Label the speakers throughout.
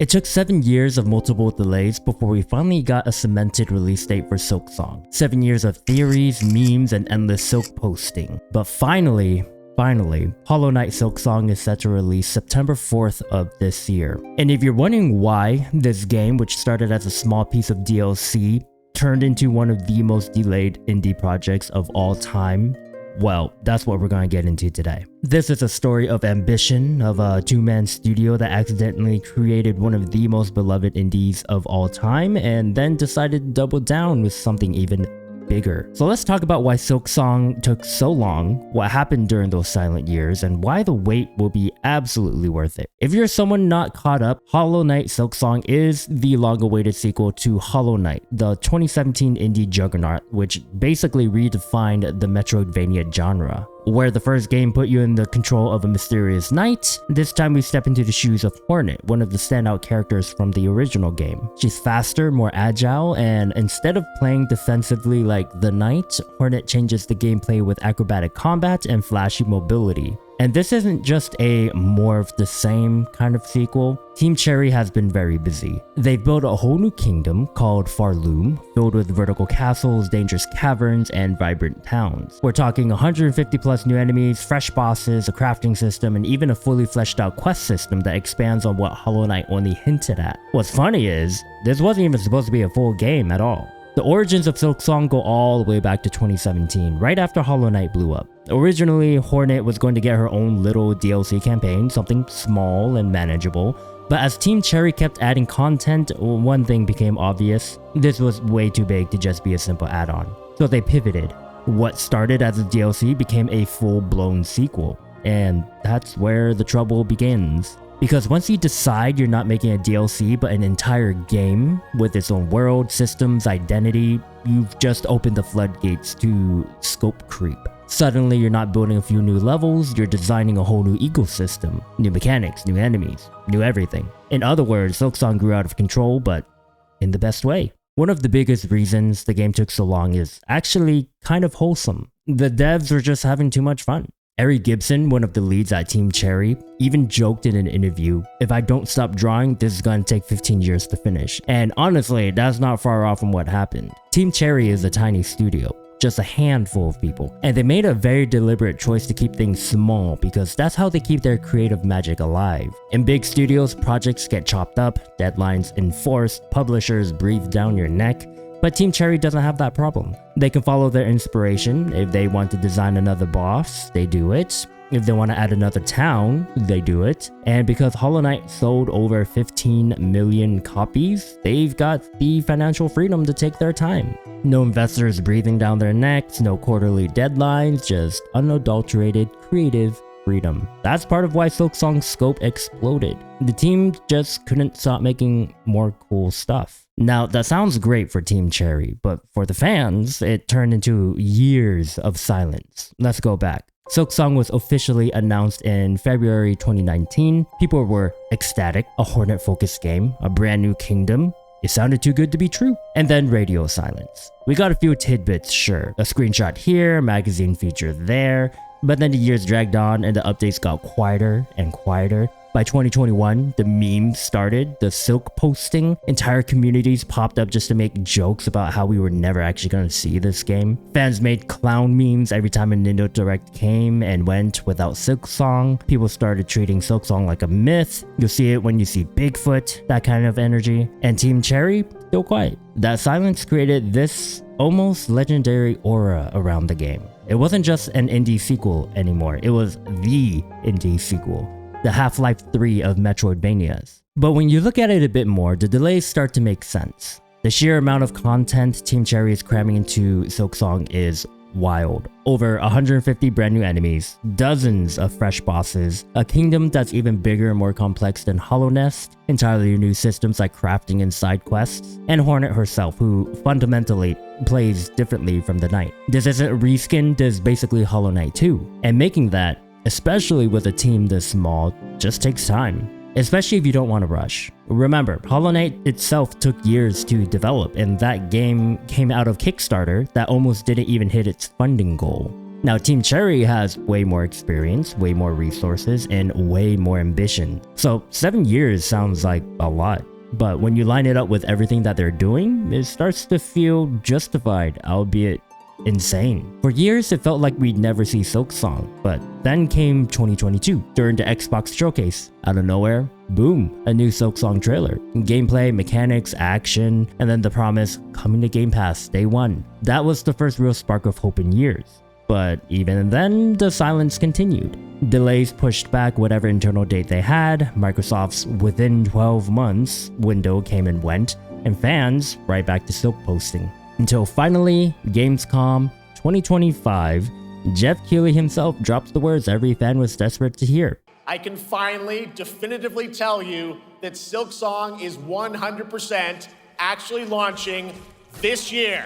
Speaker 1: It took 7 years of multiple delays before we finally got a cemented release date for Silksong. 7 years of theories, memes, and endless Silkposting. But finally, Hollow Knight Silksong is set to release September 4th of this year. And if you're wondering why this game, which started as a small piece of DLC, turned into one of the most delayed indie projects of all time, well, that's what we're going to get into today. This is a story of ambition of a two-man studio that accidentally created one of the most beloved indies of all time and then decided to double down with something even bigger. So let's talk about why Silksong took so long, what happened during those silent years, and why the wait will be absolutely worth it. If you're someone not caught up, Hollow Knight Silksong is the long-awaited sequel to Hollow Knight, the 2017 indie juggernaut, which basically redefined the Metroidvania genre. Where the first game put you in the control of a mysterious knight, this time we step into the shoes of Hornet, one of the standout characters from the original game. She's faster, more agile, and instead of playing defensively like the knight, Hornet changes the gameplay with acrobatic combat and flashy mobility. And this isn't just a more of the same kind of sequel. Team Cherry has been very busy. They've built a whole new kingdom called Pharloom, filled with vertical castles, dangerous caverns, and vibrant towns. We're talking 150 plus new enemies, fresh bosses, a crafting system, and even a fully fleshed out quest system that expands on what Hollow Knight only hinted at. What's funny is, this wasn't even supposed to be a full game at all. The origins of Silksong go all the way back to 2017, right after Hollow Knight blew up. Originally, Hornet was going to get her own little DLC campaign, something small and manageable, but as Team Cherry kept adding content, one thing became obvious: this was way too big to just be a simple add-on. So they pivoted. What started as a DLC became a full-blown sequel, and that's where the trouble begins. Because once you decide you're not making a DLC but an entire game with its own world, systems, identity, you've just opened the floodgates to scope creep. Suddenly you're not building a few new levels, you're designing a whole new ecosystem. New mechanics, new enemies, new everything. In other words, Silksong grew out of control, but in the best way. One of the biggest reasons the game took so long is actually kind of wholesome. The devs were just having too much fun. Ari Gibson, one of the leads at Team Cherry, even joked in an interview, "If I don't stop drawing, this is gonna take 15 years to finish." And honestly, that's not far off from what happened. Team Cherry is a tiny studio, just a handful of people, and they made a very deliberate choice to keep things small because that's how they keep their creative magic alive. In big studios, projects get chopped up, deadlines enforced, publishers breathe down your neck. But Team Cherry doesn't have that problem. They can follow their inspiration. If they want to design another boss, they do it. If they want to add another town, they do it. And because Hollow Knight sold over 15 million copies, they've got the financial freedom to take their time. No investors breathing down their necks, no quarterly deadlines, just unadulterated creative freedom. That's part of why Silksong's scope exploded. The team just couldn't stop making more cool stuff. Now, that sounds great for Team Cherry, but for the fans, it turned into years of silence. Let's go back. Silksong was officially announced in February 2019. People were ecstatic, a Hornet-focused game, a brand new kingdom. It sounded too good to be true. And then radio silence. We got a few tidbits, sure. A screenshot here, magazine feature there. But then the years dragged on and the updates got quieter and quieter. By 2021, the memes started, the Silkposting. Entire communities popped up just to make jokes about how we were never actually going to see this game. Fans made clown memes every time a Nintendo Direct came and went without Silksong. People started treating Silksong like a myth. You'll see it when you see Bigfoot, that kind of energy. And Team Cherry, still quiet. That silence created this almost legendary aura around the game. It wasn't just an indie sequel anymore, it was the indie sequel. The Half-Life 3 of Metroidvanias. But when you look at it a bit more, the delays start to make sense. The sheer amount of content Team Cherry is cramming into Silksong is wild. Over 150 brand new enemies, dozens of fresh bosses, a kingdom that's even bigger and more complex than Hollow Nest, entirely new systems like crafting and side quests, and Hornet herself, who fundamentally plays differently from the Knight. This isn't a reskin, this is basically Hollow Knight 2, and making that, especially with a team this small, just takes time. Especially if you don't want to rush. Remember, Hollow Knight itself took years to develop, and that game came out of Kickstarter that almost didn't even hit its funding goal. Now, Team Cherry has way more experience, way more resources, and way more ambition. So 7 years sounds like a lot. But when you line it up with everything that they're doing, it starts to feel justified, albeit insane. For years, it felt like we'd never see Silksong, but then came 2022 during the Xbox showcase. Out of nowhere, boom, a new Silksong trailer. Gameplay, mechanics, action, and then the promise coming to Game Pass day one. That was the first real spark of hope in years. But even then, the silence continued. Delays pushed back whatever internal date they had, Microsoft's within 12 months window came and went, and fans right back to Silkposting. Until finally, Gamescom 2025, Jeff Keighley himself drops the words every fan was desperate to hear.
Speaker 2: I can finally definitively tell you that Silksong is 100% actually launching this year.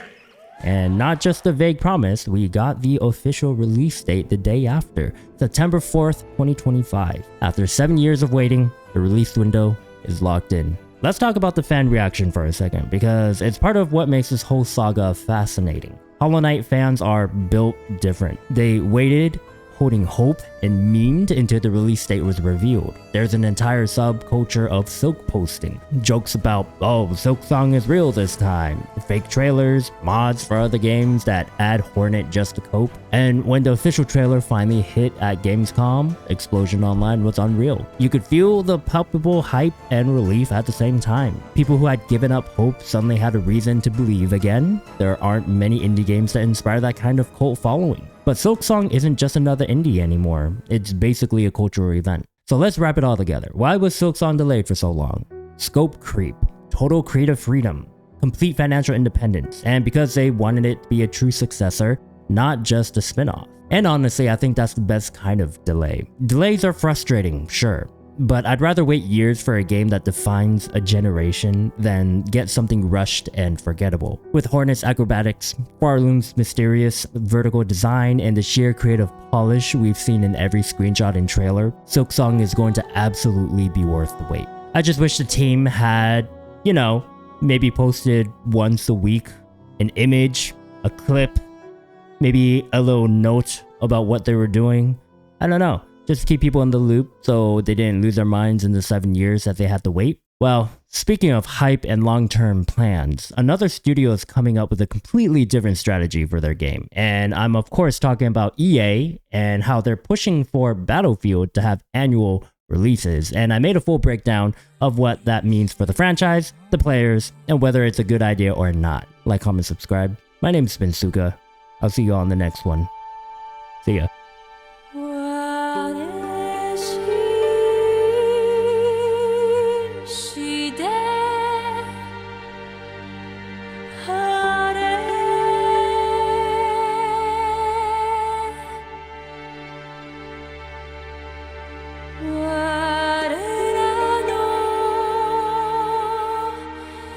Speaker 1: And not just a vague promise, we got the official release date the day after, September 4th, 2025. After 7 years of waiting, the release window is locked in. Let's talk about the fan reaction for a second, because it's part of what makes this whole saga fascinating. Hollow Knight fans are built different. They waited, holding hope, and memed until the release date was revealed. There's an entire subculture of Silkposting. Jokes about, oh, Silksong is real this time. Fake trailers, mods for other games that add Hornet just to cope. And when the official trailer finally hit at Gamescom, Explosion Online was unreal. You could feel the palpable hype and relief at the same time. People who had given up hope suddenly had a reason to believe again. There aren't many indie games that inspire that kind of cult following. But Silksong isn't just another indie anymore. It's basically a cultural event. So let's wrap it all together. Why was Silksong delayed for so long? Scope creep, total creative freedom, complete financial independence, and because they wanted it to be a true successor, not just a spin-off. And honestly, I think that's the best kind of delay. Delays are frustrating, sure, but I'd rather wait years for a game that defines a generation than get something rushed and forgettable. With Hornet's acrobatics, Pharloom's mysterious vertical design, and the sheer creative polish we've seen in every screenshot and trailer, Silksong is going to absolutely be worth the wait. I just wish the team had, maybe posted once a week an image, a clip, maybe a little note about what they were doing. I don't know. Just to keep people in the loop so they didn't lose their minds in the 7 years that they had to wait. Well, speaking of hype and long-term plans, another studio is coming up with a completely different strategy for their game. And I'm of course talking about EA and how they're pushing for Battlefield to have annual releases. And I made a full breakdown of what that means for the franchise, the players, and whether it's a good idea or not. Like, comment, subscribe. My name's Bensuka. I'll see you all in the next one. See ya.